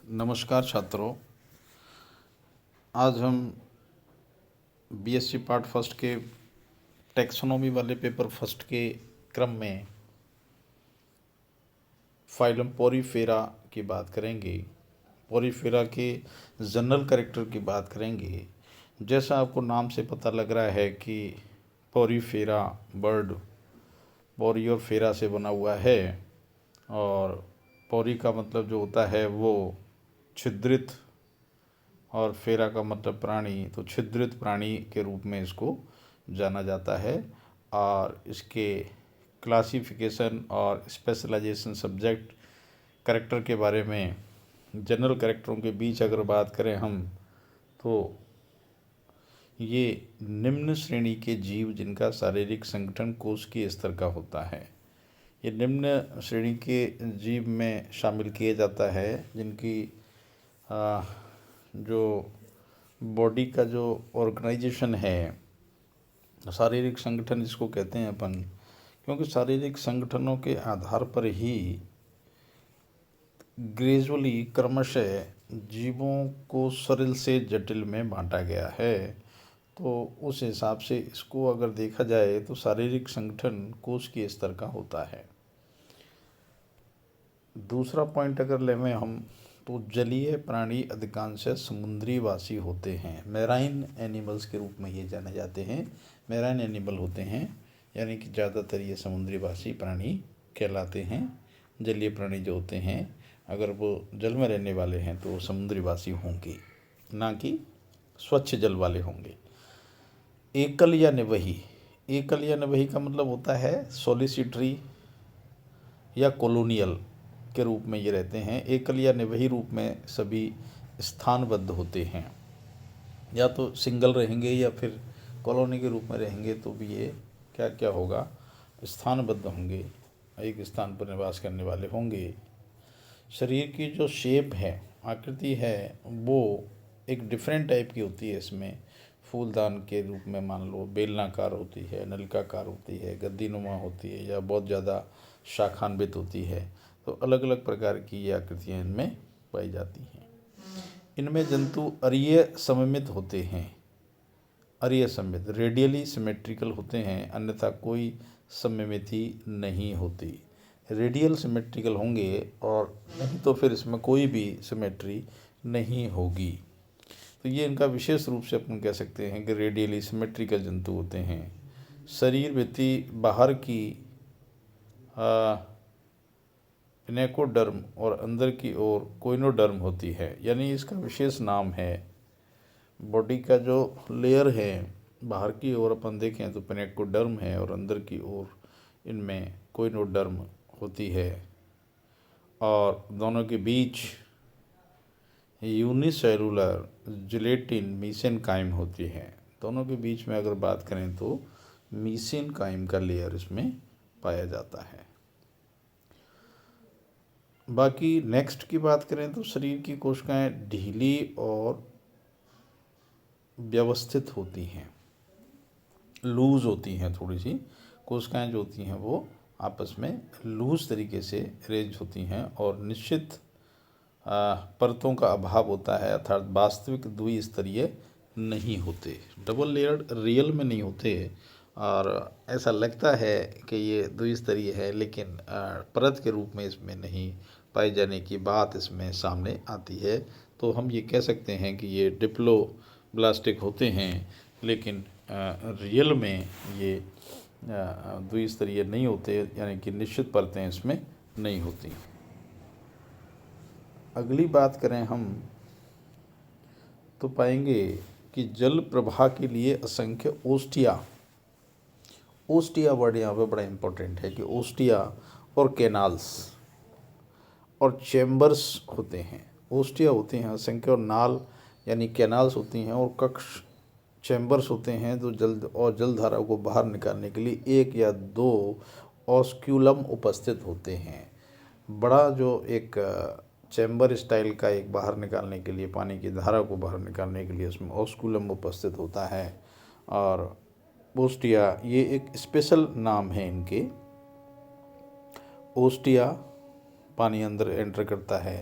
नमस्कार छात्रों। आज हम बीएससी पार्ट फर्स्ट के टैक्सोनॉमी वाले पेपर फर्स्ट के क्रम में फाइलम पोरीफेरा की बात करेंगे। पोरीफेरा के जनरल कैरेक्टर की बात करेंगे। जैसा आपको नाम से पता लग रहा है कि पोरीफेरा बर्ड पोरी और फेरा से बना हुआ है, और पोरी का मतलब जो होता है वो छिद्रित और फेरा का मतलब प्राणी, तो छिद्रित प्राणी के रूप में इसको जाना जाता है। और इसके क्लासिफिकेशन और स्पेशलाइजेशन सब्जेक्ट कैरेक्टर के बारे में, जनरल कैरेक्टरों के बीच अगर बात करें हम, तो ये निम्न श्रेणी के जीव जिनका शारीरिक संगठन कोशिकीय स्तर का होता है। ये निम्न श्रेणी के जीव में शामिल किया जाता है जिनकी जो बॉडी का जो ऑर्गेनाइजेशन है, शारीरिक संगठन जिसको कहते हैं अपन, क्योंकि शारीरिक संगठनों के आधार पर ही ग्रेजुअली क्रमशः जीवों को सरल से जटिल में बांटा गया है। तो उस हिसाब से इसको अगर देखा जाए तो शारीरिक संगठन कोशिकीय स्तर का होता है। दूसरा पॉइंट अगर लें हम, तो जलीय प्राणी अधिकांश समुद्री वासी होते हैं। मैराइन एनिमल्स के रूप में ये जाने जाते हैं। मैराइन एनिमल होते हैं, यानी कि ज़्यादातर ये समुद्री वासी प्राणी कहलाते हैं। जलीय प्राणी जो होते हैं, अगर वो जल में रहने वाले हैं तो समुद्री वासी होंगे, ना कि स्वच्छ जल वाले होंगे। एकल या निवही, एकल या निवही का मतलब होता है सॉलिसिटरी या कॉलोनियल के रूप में ये रहते हैं। एकल या निवही रूप में सभी स्थानबद्ध होते हैं, या तो सिंगल रहेंगे या फिर कॉलोनी के रूप में रहेंगे, तो भी ये क्या क्या होगा, स्थानबद्ध होंगे, एक स्थान पर निवास करने वाले होंगे। शरीर की जो शेप है, आकृति है, वो एक डिफरेंट टाइप की होती है। इसमें फूलदान के रूप में मान लो बेलनाकार होती है, नलिकाकार होती है, गद्दीनुमा होती है, या बहुत ज़्यादा शाखान्वित होती है। तो अलग अलग प्रकार की ये आकृतियाँ इनमें पाई जाती हैं। इनमें जंतु अरीय सममित होते हैं। अरीय सममित रेडियली सिमेट्रिकल होते हैं, अन्यथा कोई सममिति नहीं होती। रेडियल सिमेट्रिकल होंगे, और नहीं तो फिर इसमें कोई भी सिमेट्री नहीं होगी। तो ये इनका विशेष रूप से अपन कह सकते हैं कि रेडियली सिमेट्रिकल जंतु होते हैं। शरीर भित्ति बाहर की पिनेकोडर्म और अंदर की ओर कोइनोडर्म होती है, यानी इसका विशेष नाम है। बॉडी का जो लेयर है बाहर की ओर अपन देखें तो पिनेकोडर्म है, और अंदर की ओर इनमें कोइनोडर्म होती है। और दोनों के बीच यूनिसेलुलर जिलेटिन मीसेनकाइम होती है। दोनों के बीच में अगर बात करें तो मीसेनकाइम का लेयर इसमें पाया जाता है। बाकी नेक्स्ट की बात करें तो शरीर की कोशिकाएं ढीली और व्यवस्थित होती हैं, लूज होती हैं। थोड़ी सी कोशिकाएं जो होती हैं वो आपस में लूज तरीके से अरेंज होती हैं, और निश्चित परतों का अभाव होता है, अर्थात वास्तविक द्विस्तरीय नहीं होते। डबल लेयर्ड रियल में नहीं होते, और ऐसा लगता है कि ये द्विस्तरीय है, लेकिन परत के रूप में इसमें नहीं पाए जाने की बात इसमें सामने आती है। तो हम ये कह सकते हैं कि ये डिप्लोब्लास्टिक होते हैं, लेकिन रियल में ये द्विस्तरीय नहीं होते, यानी कि निश्चित परतें इसमें नहीं होती। अगली बात करें हम तो पाएंगे कि जल प्रवाह के लिए असंख्य ओस्टिया, ओस्टिया वर्ड यहाँ पे बड़ा इम्पोर्टेंट है कि ओस्टिया और कैनाल्स और चैम्बर्स होते हैं। ओस्टिया होते हैं असंख्य, और नाल यानी कैनाल्स होती हैं, और कक्ष चैम्बर्स होते हैं जो जलधारा को बाहर निकालने के लिए एक या दो ऑस्क्यूलम उपस्थित होते हैं। बड़ा जो एक चैम्बर स्टाइल का एक बाहर निकालने के लिए, पानी की धारा को बाहर निकालने के लिए उसमें ऑस्क्यूलम उपस्थित होता है। और ओस्टिया ये एक स्पेशल नाम है इनके। ओस्टिया पानी अंदर एंटर करता है,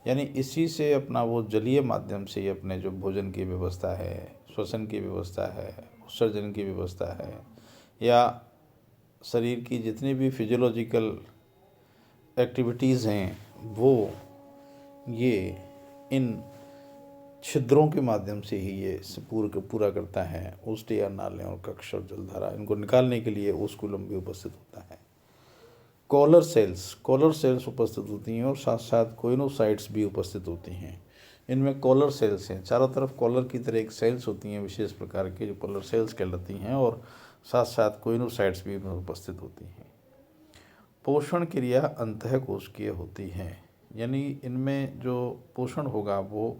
यानी इसी से अपना वो जलीय माध्यम से ही अपने जो भोजन की व्यवस्था है, श्वसन की व्यवस्था है, उत्सर्जन की व्यवस्था है, या शरीर की जितनी भी फिजियोलॉजिकल एक्टिविटीज़ हैं वो ये इन छिद्रों के माध्यम से ही ये पूरा करता है। ओष्ठ या नालियों और कक्ष और जलधारा इनको निकालने के लिए ओस्कुलम भी उपस्थित होता है। कॉलर सेल्स उपस्थित होती हैं और साथ साथ कोइनोसाइट्स भी उपस्थित होती हैं। इनमें कॉलर सेल्स हैं, चारों तरफ कॉलर की तरह एक सेल्स होती हैं विशेष प्रकार के, जो कॉलर सेल्स कहलाती हैं, और साथ साथ कोइनोसाइट्स भी उपस्थित होती हैं। पोषण क्रिया अंतःकोशिकीय होती है, यानी इनमें जो पोषण होगा वो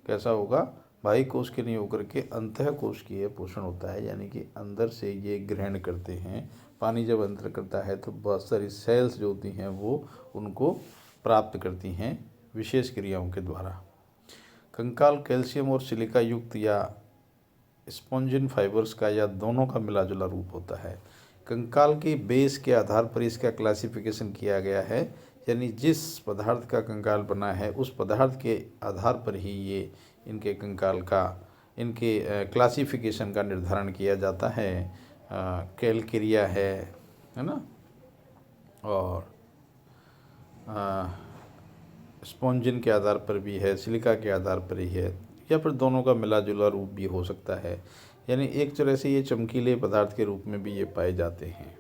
कैसा होगा, बाह्य कोश के नहीं होकर के अंतःकोशिकीय पोषण होता है, यानी कि अंदर से ये ग्रहण करते हैं। पानी जब अंतर करता है तो बहुत सारी सेल्स जो होती हैं वो उनको प्राप्त करती हैं विशेष क्रियाओं के द्वारा। कंकाल कैल्शियम और सिलिका युक्त या स्पॉन्जिन फाइबर्स का या दोनों का मिला जुला रूप होता है। कंकाल की बेस के आधार पर इसका क्लासिफिकेशन किया गया है, यानी जिस पदार्थ का कंकाल बना है उस पदार्थ के आधार पर ही ये इनके कंकाल का इनके क्लासिफिकेशन का निर्धारण किया जाता है। कैलकेरिया है ना, और स्पॉन्जिन के आधार पर भी है, सिलिका के आधार पर ही है, या फिर दोनों का मिला जुला रूप भी हो सकता है। यानी एक तरह से ये चमकीले पदार्थ के रूप में भी ये पाए जाते हैं।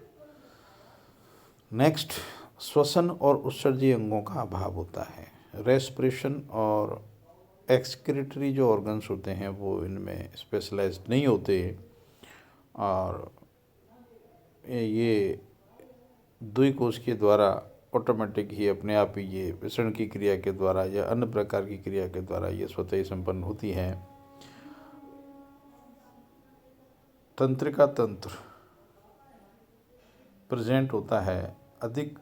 नेक्स्ट, श्वसन और उत्सर्जी अंगों का अभाव होता है। रेस्पिरेशन और एक्सक्रीटरी जो ऑर्गन्स होते हैं वो इनमें स्पेशलाइज्ड नहीं होते, और ये द्विकोश के द्वारा ऑटोमेटिक ही अपने आप ही ये विसरण की क्रिया के द्वारा या अन्य प्रकार की क्रिया के द्वारा ये स्वतः ही संपन्न होती है। तंत्रिका तंत्र प्रेजेंट होता है, अधिक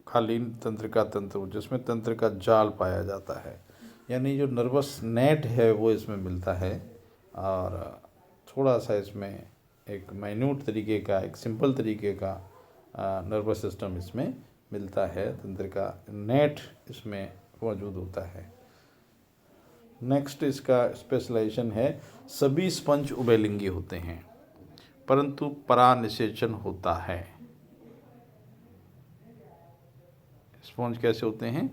कालीन तंत्रिका तंत्र जिसमें तंत्रिका जाल पाया जाता है, यानी जो नर्वस नेट है वो इसमें मिलता है, और थोड़ा सा इसमें एक माइन्यूट तरीके का, एक सिंपल तरीके का नर्वस सिस्टम इसमें मिलता है, तंत्रिका नेट इसमें मौजूद होता है। नेक्स्ट इसका स्पेशलाइजेशन है, सभी स्पंज उभयलिंगी होते हैं परंतु परानिषेचन होता है। स्पंज कैसे होते हैं,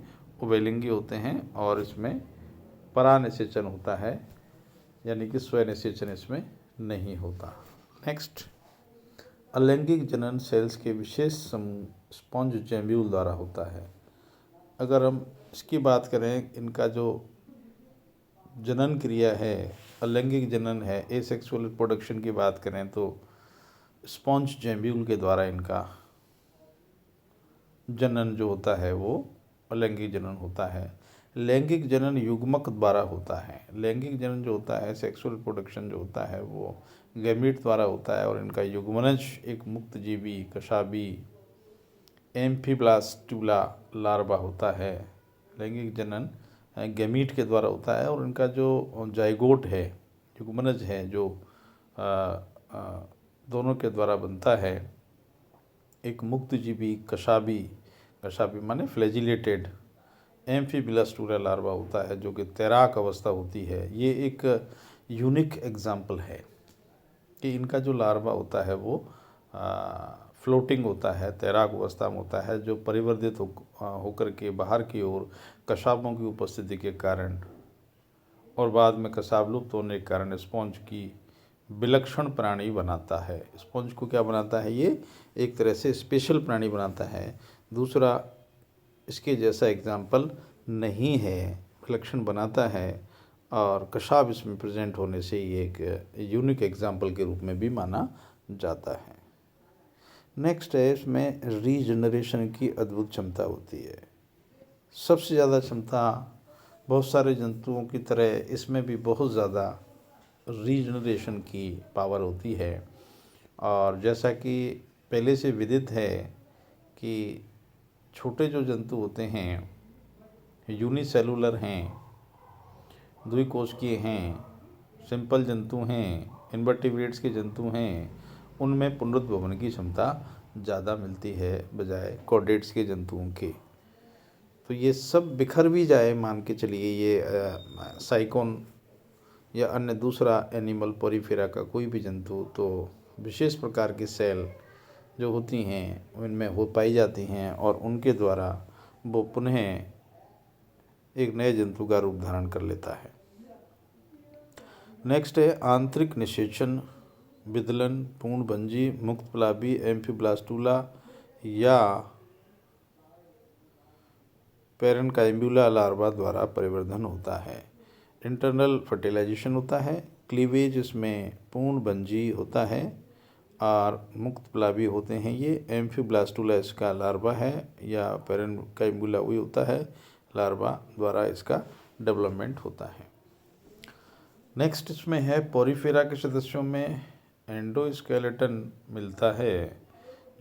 उभयलिंगी होते हैं और इसमें परानिषेचन होता है, यानी कि स्वनिषेचन इसमें नहीं होता। नेक्स्ट, अलैंगिक जनन सेल्स के विशेष समूह स्पॉन्ज जैम्ब्यूल द्वारा होता है। अगर हम इसकी बात करें, इनका जो जनन क्रिया है, अलैंगिक जनन है, एसेक्सुअल रिप्रोडक्शन की बात करें तो स्पॉन्ज जैम्ब्यूल के द्वारा इनका जनन जो होता है वो अलैंगिक जनन होता है। लैंगिक जनन युग्मक द्वारा होता है। लैंगिक जनन जो होता है, सेक्सुअल रिप्रोडक्शन जो होता है वो गैमीट द्वारा होता है, और इनका युग्मनज एक मुक्तजीवी कशाबी एम्फीब्लास्टुला लार्वा होता है। लैंगिक जनन गैमीट के द्वारा होता है, और इनका जो जाइगोट है, युग्मनज है, जो दोनों के द्वारा बनता है, एक मुक्तजीवी कशाबी माने फ्लैजिलेटेड एम्फीब्लास्टुला लार्वा होता है, जो कि तैराक अवस्था होती है। ये एक यूनिक एग्जाम्पल है कि इनका जो लार्वा होता है वो फ्लोटिंग होता है, तैराक अवस्था में होता है, जो परिवर्तित होकर के बाहर की ओर कशाबों की उपस्थिति के कारण और बाद में कशाब लुप्त होने के कारण स्पॉन्ज की विलक्षण प्राणी बनाता है। स्पॉन्ज को क्या बनाता है, ये एक तरह से स्पेशल प्राणी बनाता है। दूसरा इसके जैसा एग्जाम्पल नहीं है, विलक्षण बनाता है, और कशाब इसमें प्रेजेंट होने से ये एक यूनिक एग्जाम्पल के रूप में भी माना जाता है। नेक्स्ट है, इसमें रीजनरेशन की अद्भुत क्षमता होती है। सबसे ज़्यादा क्षमता बहुत सारे जंतुओं की तरह इसमें भी बहुत ज़्यादा रीजनरेशन की पावर होती है, और जैसा कि पहले से विदित है कि छोटे जो जंतु होते हैं यूनिसेलुलर हैं, द्विकोशिकीय हैं, सिंपल जंतु हैं, इनवर्टिब्रेट्स के जंतु हैं, उनमें पुनरुद्भवन की क्षमता ज़्यादा मिलती है बजाय कॉर्डेट्स के जंतुओं के। तो ये सब बिखर भी जाए, मान के चलिए ये साइकोन या अन्य दूसरा एनिमल पोरीफेरा का कोई भी जंतु, तो विशेष प्रकार की सेल जो होती हैं उनमें हो पाई जाती हैं और उनके द्वारा वो पुनः एक नए जंतु का रूप धारण कर लेता है। नेक्स्ट है आंतरिक निषेचन, विदलन, पूर्णभंजी, मुक्तप्लावी, एम्फीब्लास्टुला या पैरेन्काइम्बुला लार्वा द्वारा परिवर्धन होता है। इंटरनल फर्टिलाइजेशन होता है, क्लीवेज इसमें पूर्णभंजी होता है और मुक्तप्लावी होते हैं ये। एम्फीब्लास्टुला इसका लार्वा है या पैरेन्काइम्बुला वही होता है, लार्वा द्वारा इसका डेवलपमेंट होता है। नेक्स्ट इसमें है पोरीफेरा के सदस्यों में एंडोस्केलेटन मिलता है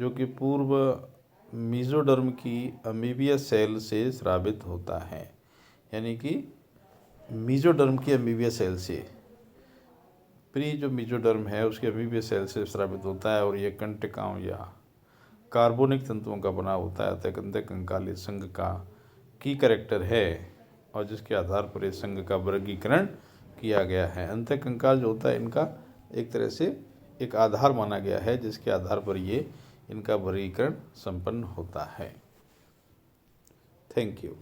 जो कि पूर्व मीजोडर्म की अमीबियस सेल से स्रावित होता है, यानी कि मीजोडर्म की अमीबियस सेल से, प्री जो मीजोडर्म है उसके अमीबियस सेल से स्रावित होता है और ये कंटिकाओं या कार्बोनिक तंतुओं का बना होता है। अंत्य कंकाली संघ का की कैरेक्टर है और जिसके आधार पर इस संघ का वर्गीकरण किया गया है। अंत्य कंकाल जो होता है इनका एक तरह से एक आधार माना गया है जिसके आधार पर ये इनका वर्गीकरण संपन्न होता है। Thank you.